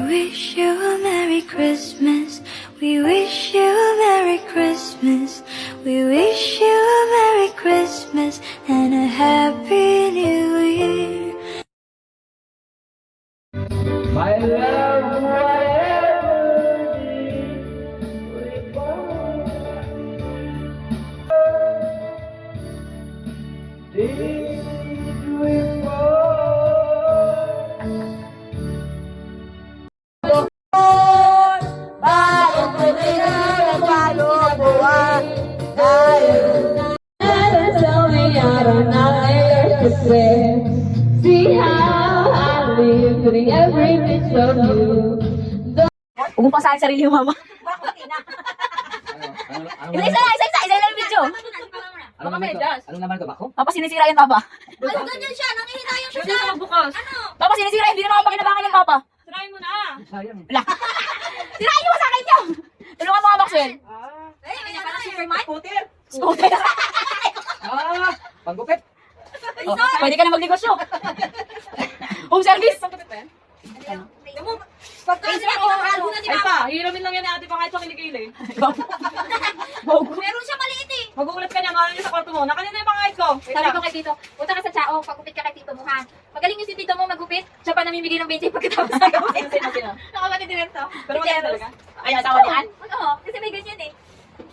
wish you a Merry Christmas. We wish you a Merry Christmas. We wish you a Merry Christmas and a Happy New Year. My love, whatever did we see how I live putting every bit of you. Huwag mong pasahin sarili mo, mama. Isa lang yung video. Anong naman ko ba ako? Papa, sinisira yan, Papa. Ano ganyan siya? Nangihinayang siya Gusto na. mo bukas. Ano? Papa, sinisira, hindi na makapakinabangan yan, Papa. Try mo na. Sayang. Wala. Sirain niyo mo sa akin niyo. Tulungan mo nga, Maxwell. Eh, may parang Superman? Scooter. Panggupit. Oh, pwede ka na magnegosyo. Home service. Tingnan mo. Pagkain sila, kinakalo na ni Ay Mama. pa, hiramin lang yan ni ate pa kahit pa kilikili. Meron siya maliit eh. Magugulat ka niya, ngayon niya sa kwarto mo. Nakanina yung pangait ko. Wait Sabi lang. ko kay Tito, punta ka sa Chao, pagupit ka kay Tito mo ha. Magaling yung si Tito mo magupit, siya pa namimigay ng 20 pagkatapos na gupit. Sino? Nakapatid din ito. Pero maganda talaga. Ay, asawa ni Ann. Oo, kasi may ganyan eh.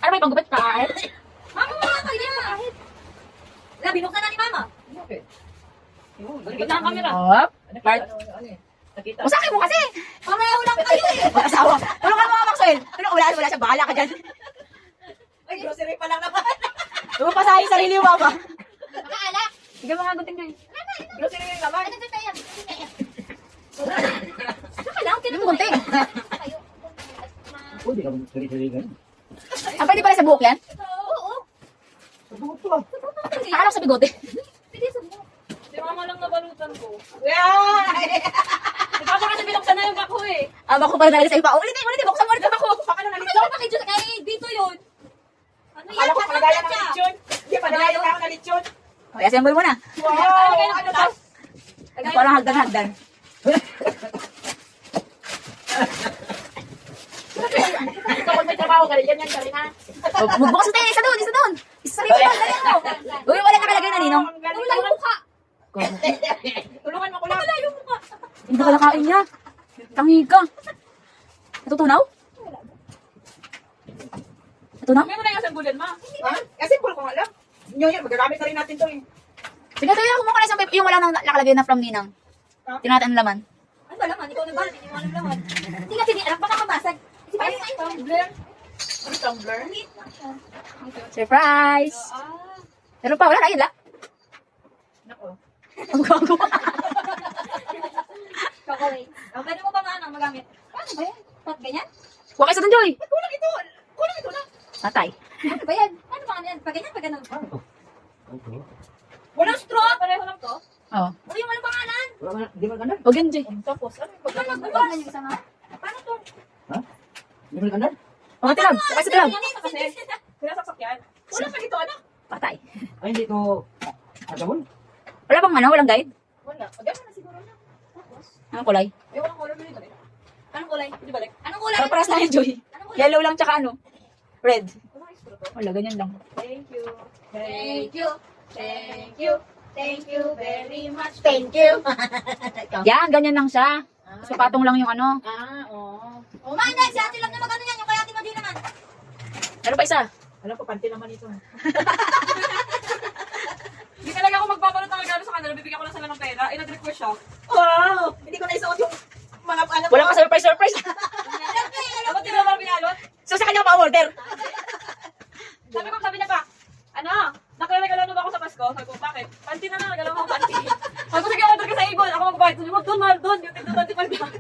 Ano ba yung panggupit ka? Mama, wala ka niya. Wala, binuksan na ni Mama. Balikan na ang camera. Hop. Part. Nakita. Masakin mo kasi. Mamaya ulang kayo eh. Wala asawa. Tulungan mo nga, Maxwell. Wala siya. Bahala ka dyan. Ay, grocery pa lang naman. Huwag mong pasahin sarili mo, Papa. Makaalak. Sige mga gunting na yun. Grocery yung laman. Ano dyan tayo? Saka lang, Yung gunting. kayo. Pwede ka sari-sari ganun. Ah, pwede pala sa buhok yan? Oo. Sabungot ko ah. Akala ko sa bigote. Pwede sa mo. Si mama lang nabalutan ko. Yeah! Si papa kasi binuksan na yung bako eh. Ah, bako pala talaga sa iba. Ulitin. Buksan mo ulit ang bako. Baka na nalit. Ano ba kay Diyos? Kay dito yun. Ano yan? Akala ko palagayan ng Siya. lechon. Hindi, palagayan ako ng lechon. Okay, assemble mo na. Wow! Ano to? Parang hagdan-hagdan. Ikaw pag may trabaho ka rin, yan Karina. Magbukas natin. Isa doon. Isa sa rin mo. Dali mo. Uy, wala nakalagay na, Ninong. Wala yung mukha. Tulungan mo ko lang. Wala yung mukha. Hindi ka nakain niya. Tangi ka. Natutunaw? Natunaw? Hindi mo na yung assemblyan, ma. Ha? Kasi puro ko nga lang. New Year, magagamit na rin natin to eh. Sige, tayo kumuha na isang paper. Yung wala nang nakalagay na from Ninang. Tingnan natin ang laman. Ano ba laman? Ikaw nagbalat. Hindi mo alam laman. Hindi kasi ni alam. Baka mabasag. Kasi Ay, parang tumbler. Ano tumbler? maliit lang siya. Surprise! Meron pa, wala na, yun lang. Nako. Ang gago. Chocolate. Pwede mo ba magamit? Paano ba yan? Pat ganyan? Huwag kayo sa doon, Joy. Kulang ito. Kulang ito na. Patay. Ano ba yan? Ano ba yan? Pag ganyan, pag ganun. Walang straw. Pareho lang to. Oo. Uy, yung walang pangalan. Wala ka na, di ba ganun? Huwag yan, Joy. Tapos, ano yung Ano magbukas? Yung isa nga. Paano to? Di ba ganun? Mga tilab. Huwag kayo sa tilab. kasi? Sinasaksak yan. Wala pa ito, anak. Patay. Ay, hindi ko kasabon. Wala bang ano? Walang guide? Wala. Pagyan mo na siguro na. Tapos, Anong kulay? Eh, walang color na rin. anong kulay? Hindi balik. Anong kulay? Para lang yan, Joy. Anong kulay? Yellow lang tsaka ano? Red. Wala, ganyan lang. Thank you. Thank you. Thank you. Thank you very much. Thank you. Yan, ganyan lang siya. Sa patong lang yung ano. Oo. Oh, man, si ate lang na magano yan. Yung kay ate Madi naman. Meron pa isa. Alam ko, panty naman ito. Hindi talaga ako magbabalot ng regalo sa kanila. Bibigyan ko lang sila ng pera. In-request ko siya. Wow! Hindi ko naisuot yung mga ano. Walang pa surprise. Dapat di ba pinalot? So sa kanya pa-order. Sabi niya pa, ano? Nakaregalo na ba ako sa Pasko? Sabi ko, bakit? Panty na lang, regalo mo panty. Sabi ko, sige, order ka sa Ibon. Ako magbayad. Sabi mo, doon, mahal, doon. Yung tigdo 25 lang.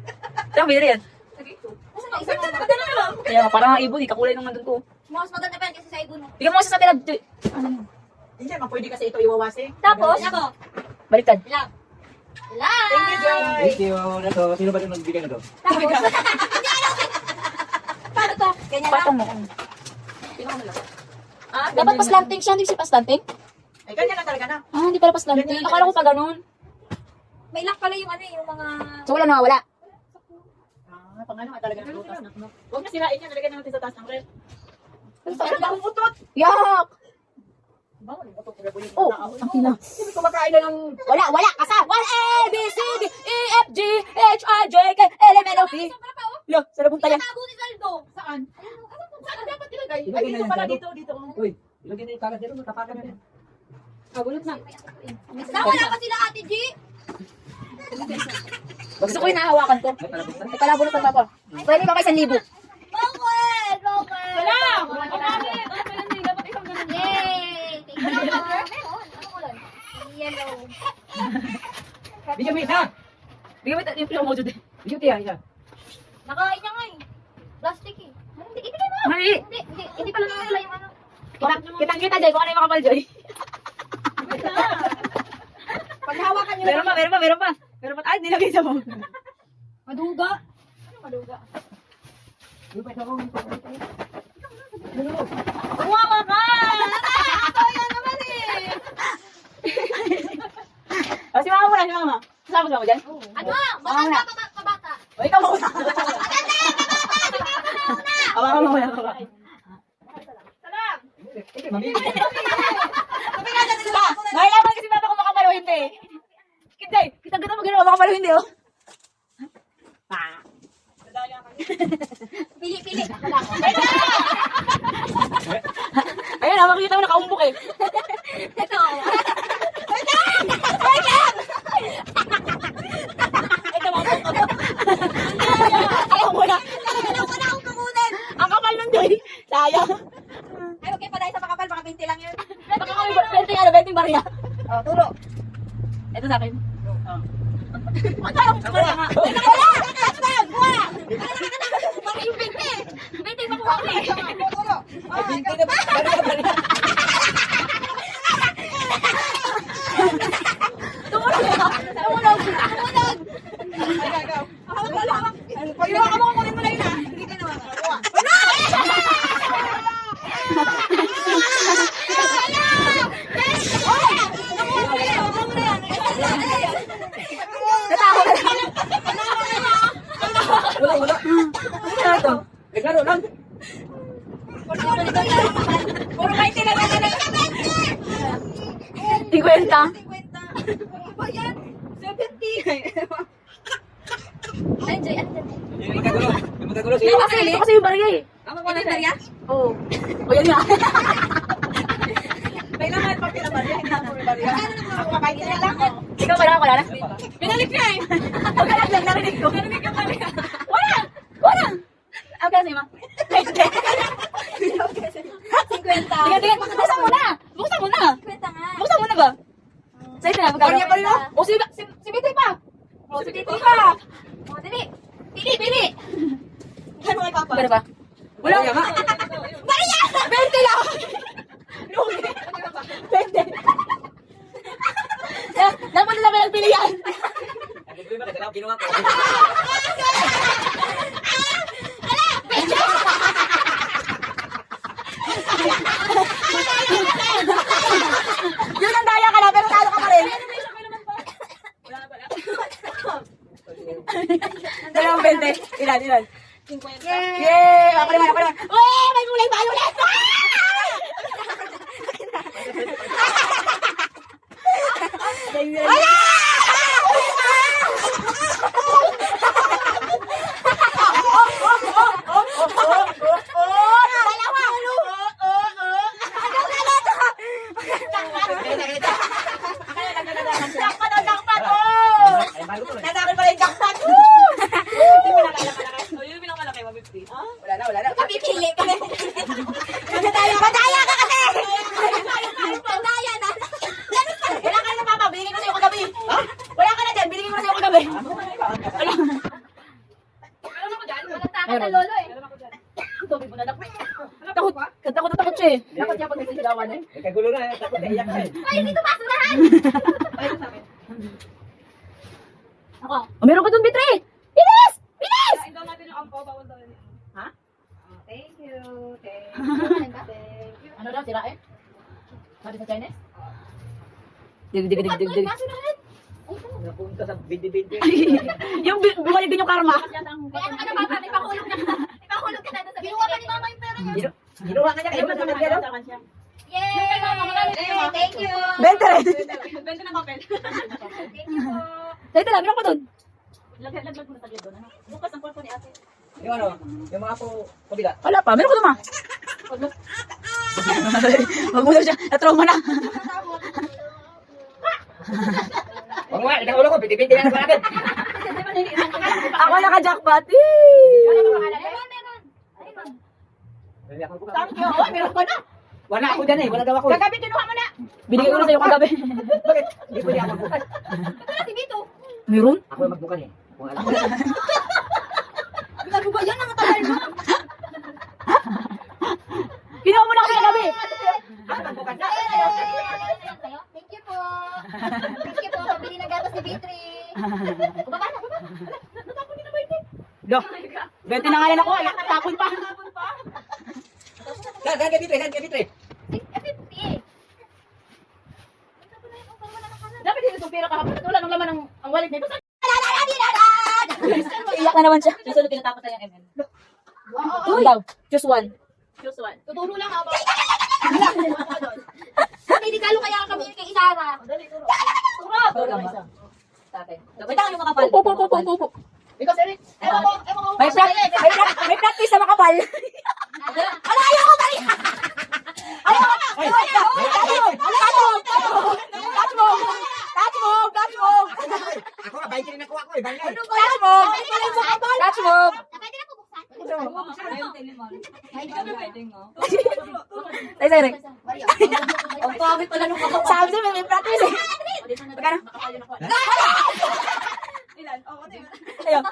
Saan binili yan? Sige, ito. Kasi may isa mo. Maganda na lang. Kaya parang ang ibon, kakulay nung nandun ko. Mas maganda pa yan kasi sa ibon mo. Bigyan mo kasi sa tilab, Joy. Ano? Hindi naman pwede kasi ito iwawasi. Tapos, ako. Baliktad. Love. Love. Thank you, Joy. Thank you. Ito, sino ba yung nagbigay na to? Tapos, hindi alam. Paano to? Ganyan lang. Patong mo. Dapat paslanting siya, hindi siya paslanting? Ay, ganyan na talaga na. Ah, hindi pala paslanting. Akala ko pa ganun. May lock pala yung ano yung mga... So wala nawawala. Pangano nga talaga ng butas na. Huwag na sirain yan. Nalagyan na natin sa taas ng rep. Ano ba ang utot? Yak! Bawal yung utot. Pagkabunin Oh, ng tao. ang ina. Hindi kumakain na ng... Wala, kasa. 1, A, B, C, D, E, F, G, H, I, J, K, L, M, N, O, P. Lo, sa nabunta yan. Tago ni Saldo. Saan? Saan dapat nilagay? Ay, dito pala, dito. Uy, ilagyan na yung kalat dito. Tapakan na rin. Bulot na. Wala pa sila Ate G. Gusto ko yung nahawakan ko. May palabunot ang papa. Pwede ba kayo 1,000? Bakit? Wala! Bakit? Ano pala hindi? Dapat isang ganun. Yay! Ano color? Meron. Ano color? Yellow. Bigyan mo isa. Bigyan mo yung flow mo dyan. Bigyan mo isa. Nakain niya nga eh. Plastic eh. Hindi, ibigay mo. Mali. Hindi pala nawala yung ano. Kitang-kita dyan kung ano yung makapal dyan. Pag hawakan nyo Meron pa. Ay, nilagay sa mo. Maduga. Yung pa ito ko. Kumawa ka! Si mama muna, si mama. Kasama mo dyan? Ano? Matanda pa bata. O, ikaw muna. Awa ka muna. Hindi, mamili. May laman kasi papa kung makapal o hindi. Kita mo gano'n makapal o hindi, oh. Pili. Ayun, makikita mo nakaumbok eh. Ito. Ito, makaumbok. Ayaw mo na. Ang kapal nun, Joy. Sayang. Ay, huwag kayo padahil sa makapal. Baka 20 lang yun. Baka kami 20 barya. Oh, turo. Ito sa akin. Baka yung 20. 20 makuha ko eh. Turo. Ay, hindi na ba? Tumunog. Pag iwakan mo, kunin mo na yun ah. Hindi ka naman. Wala. Ano to? Naglaro lang. Puro 20 lang yan. 50. Ba yan? 70. Ay, Joy, ano dyan? Yung magkagulo. Hindi ko kasi yung barya eh. Ano ba na Maria? Oo. O yan nga. May laman pag pinabarya. Hindi ako pinabarya. Ako makain na lang. Ikaw wala na? Pinalik niya eh. Pagkalag lang, narinig ko. Narinig ka pala. Wala! Ang kasi ma. 50. Tingnan, buksan mo na! 50 nga. Buksan mo na ba? Sa'yo na, magkano? Barya pa rin, oh. O, si Bitay pa! O, si Titi pa. O, dali. Pili. Ano kay Papa? Magkano ba? Wala. Barya nga. Barya! 20 lang! Lugi. 20. Dapat na lang pilihan. Ginawa ko. Yun ang daya ka na, pero talo ka pa rin. Dalawang 20. Ilan? 50. Yay! Ako naman. Uy! May kulay violet! Wala! Nanakin pala yung jackpot! Yun yung pinakamalaki, 150. Wala na. Pipili ka na. Madaya ka kasi! Pandaya na. Wala ka na papa, binigay ko sa'yo kagabi. Wala ka na dyan, binigay ko sa'yo kagabi. Meron ako dyan. Walang takot na lolo eh. Meron ako dyan. Tubig mo na dakot. Takot siya eh. Dapat siya pag nagsisigawan eh. Kagulo na. Takot na iyak ka eh. Ay, dito basurahan. Ayun sa akin. Ako. Oh, meron ka dun, Bitri! Bilis! Kain daw natin yung ampo. Bawal daw yun. Thank you. Ano daw, sira eh? Sabi sa Chinese? Dig. Basurahan. Napunta sa bindi-bindi. Yung bumalik din yung karma. Kaya ano ka na bata, ipahulog na ka. Ipahulog ka na doon sa Binuha pa ni mama yung pera niya. Ginawa ka niya kayo ba sa nagkano? Yay! Thank you! Bente rin. Benta ng papel. Thank you po. Dahil lang, bilang ko doon. Laglag mo na tagli doon. Ano? Bukas ang kwarto ni ate. Yung ano, yung mga po kabila. Wala pa, meron ko doon ma. Wag mo daw siya, na-trauma na. Huwag mo nga, itang ulo ko, bindi-bindi na naman agad. Ako naka-jackpot. Meron, meron. Meron ka na. Wala ako dyan eh, wala daw ako. Kagabi, kinuha mo na. Binigay ko na sa'yo kagabi. Bakit? Hindi pwede ako magbukas. Ito na si Vito. Meron? Ako yung magbukas eh. Kung alam ko. Ano ba yan? Ang tagal mo. Kinuha mo na kasi kagabi. Magbukas na. Thank you po. Thank you po. Pabili ng gatas ni Vitri. Baba na, baba. Natapon din na ba ito? Do. Bente na nga yan ako. Ayan, natapon pa. Saan ka dito? Saan ka dito? Dapat hindi itong pera kahapon. Wala nang laman ang wallet nito. Iyak na naman siya. Susunod tinatapos na yung ML. Two daw. Choose one. Choose one. Tuturo lang ako. Pinigalo kaya kami kay Isara. Turo lang ba? Tatay. Wait lang yung makapal. Opo. Because Eric, ewan ko. May practice na makapal. Ayoko bali. Touch mo. Ako nga, bahay ka rin nakuha ko eh. Bahay Ano nga eh. Touch mo. Pwede na po buksan? Ay, sorry. Ang pangit pala nung makapal. Sabi niya, may practice eh. Magkano? Ilan? Oo, Ayun.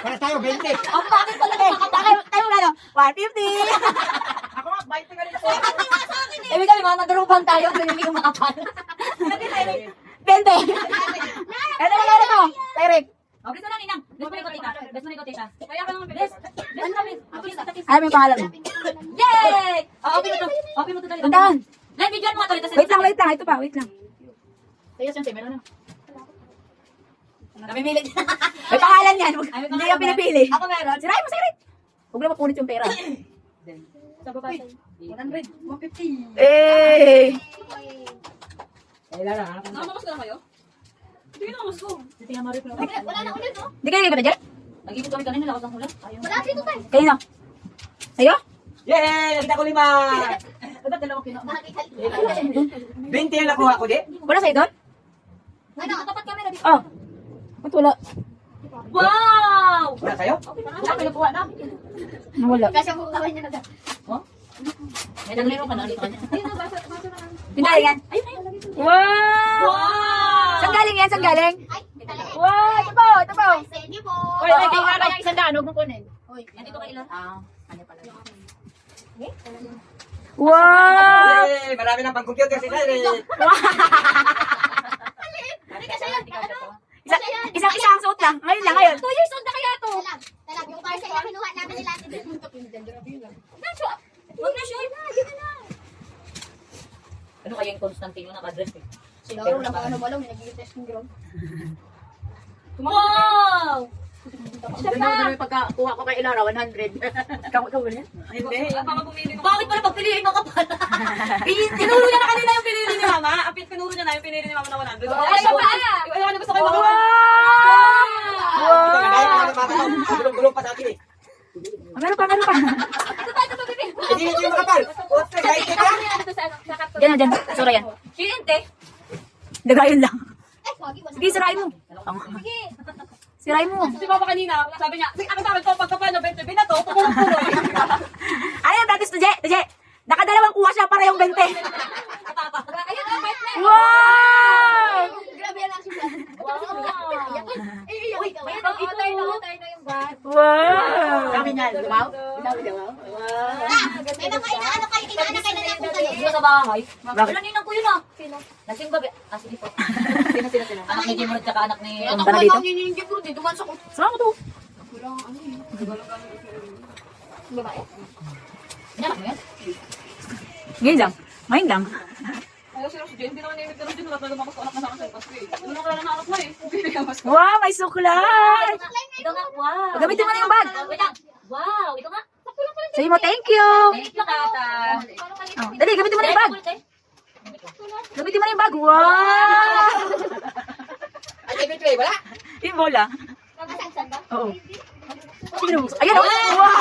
Para tayo, 20. Ang pangit pala ng makapal. Tayo magkano? 150. Ako nga, bahay ka rin nakuha. Ibig sabihin, mga nagrupan tayo, pinili yung makapal. 20. Ito magkano to? Direct. Oh, gusto na, Ninang. Gusto mo ikaw, tita. Gusto mo ikaw, tita. Kaya ka naman, bilis. Ano kami? Ano yung pangalan mo? Yay! Oh, okay mo to. Okay mo to, dali. Puntahan. Live video mo nga to, Rita. Wait lang. Ito pa, wait lang. Sa'yo, siyempre, meron na. Namimili. May pangalan yan. Ay, may Hindi pangalan ka pinipili. Ako meron. Sirain mo, sirain. Huwag na mapunit yung pera. Sa baba sa'yo. 100, 150. Eh. Eh, Lara, Nakamakos ka na kayo? Hindi na nakamakos ko. Tingnan mo rin. Wala na ulit, no? Di ka nagiging dyan? Nag-ipot kami kanina, lakas ng ulan. Ayun. Wala dito tayo. Kanino? Sa'yo? Yay! Nakita ko 5! Ba't dalawa kina? 20 ang nakuha ko, di? Wala sa'yo doon? Ano, tapat kami na dito. Oh. Ba't wala? Wow! Wala sa'yo? Wala, pinukuha na. Wala. Kasi ang kukawan niya na dyan. May naglaro ka na ulit kanya. Pinalingan. Ayun, ayun. Wow! Wow! Saan galing yan? Saan galing? Ay, talaga. Wow! Ito po! Ito po! Thank you po. Oy, may kaya na yung isang daan, huwag mong kunin. Oy, Nandito ka ilan? Ano pala? Wow! Yay! Marami ng pang-computer si Sari. Isang ang suot lang. Ngayon lang, ngayon. 2 years old na kaya to. Talag, yung parcel na kinuha namin nila. Huwag na siya. Ano kaya yung Constantine yung naka-dress eh? Siguro lang kung ano mo lang, nag-test ng ground. Wow! Ano yung pagkakuha ko kay Ilara? 100. Ikaw ulit? Hindi. Bakit pala pagpiliin mo ka pala? Pinuro niya na kanina yung pinili ni Mama. Pinuro niya na yung pinili ni Mama na 100. Ay, siya pa! Yung ayaw na gusto kayo Wow! Ito nga, dahil mga kapatid ko. Gulong-gulong pa sa akin eh. Meron pa. Hindi yung makapal. Ote, bahay ka na. Diyan. Sura yan. Silente. Dagayon lang. Ay, wagi mo. Sige, sirain mo. Sige. Sirain mo. Si Papa kanina, sabi niya, sige, ako sa akin to, pagkapano, 20 binato, pumulong-puloy. Ano yung practice to, Je? Nakadalawang kuha siya para yung 20. Ayun, partner. Wow! Grabe yan ang sulat. Uy, utay na yung bag. Wow! Sabi niya, lumaw? May mga inaano kayo na lang kung Dito sa bahay. Wala ninang ko yun ah. Sino? Nasing babi. Ah, sige po. Sino? Anak ni Jimur at saka anak ni... Punta na dito. Saan mo to? Anak mo yan? Ngayon lang. Ngayon lang. Ayaw si Ross Jen, hindi naman naimig ka Ross Jen, wala talaga makasuanak na sa akin sa Pasko eh. Ano na kaya na anak na eh. Bibili ka Pasko. Wow, may suklat! Ito nga, wow. Gamitin mo na yung bag. Wait lang. Wow, ito nga. Sabi mo, thank you. Thank you, Tata. Oh, dali, gamitin mo na yung bag. Gamitin mo na yung bag. Wow! Ay, kay Betray, wala. Yung bola. Saan ba? Oo. Sige na, ayan o. Wow!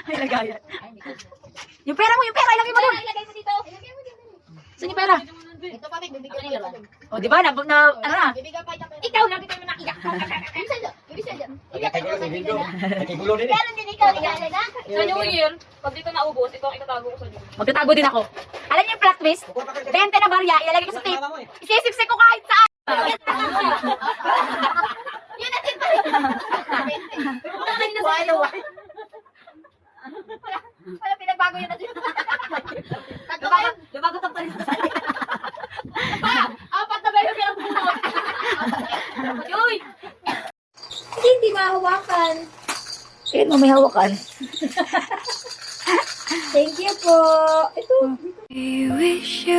Ay, lagayan. Yung pera mo, ilagay mo doon. Ilagay mo dito. Ilagay mo dito. Saan yung pera? Ito pa, bibigyan ko nila. O, di ba? Ano na? Bibigyan pa ito. Ikaw, lagi kayo nakiyak. Ibisan dyan. Ibisan dyan. Ay, kay Gulo, kay Gulo. Kay Gulo din eh. Meron din ikaw. Ikaw na. Sa New Year, pag dito naubos, ito ang itatago ko sa New Year. Magtatago din ako. Alam niyo yung plot twist? 20 na barya, ilalagay ko sa tape. Isisipsik ko kahit saan. Yun natin pa rin. Wala pinagbago yun natin. Tatlo kayo. Lumagot ang palit sa Apat na ba yung pinagbago? Uy! Hindi mahawakan. Ayun mo, may hawakan. Thank you po. Ito. We wish you